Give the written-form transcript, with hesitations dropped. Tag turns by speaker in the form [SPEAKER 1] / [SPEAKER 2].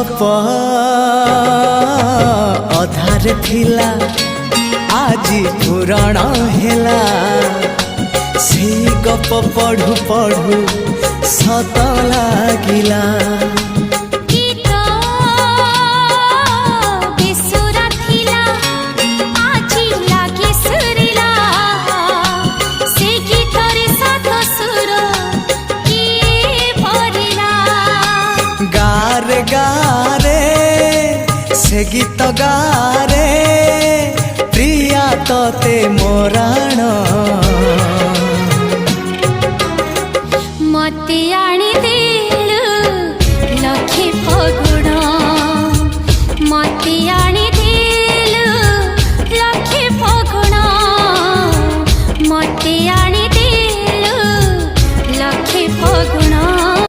[SPEAKER 1] गप अधार थिला आजी पुराण हेला से गप पढ़ु पढ़ु सत लागिला गारे गारे से गीत गारे प्रिया तोते मोराण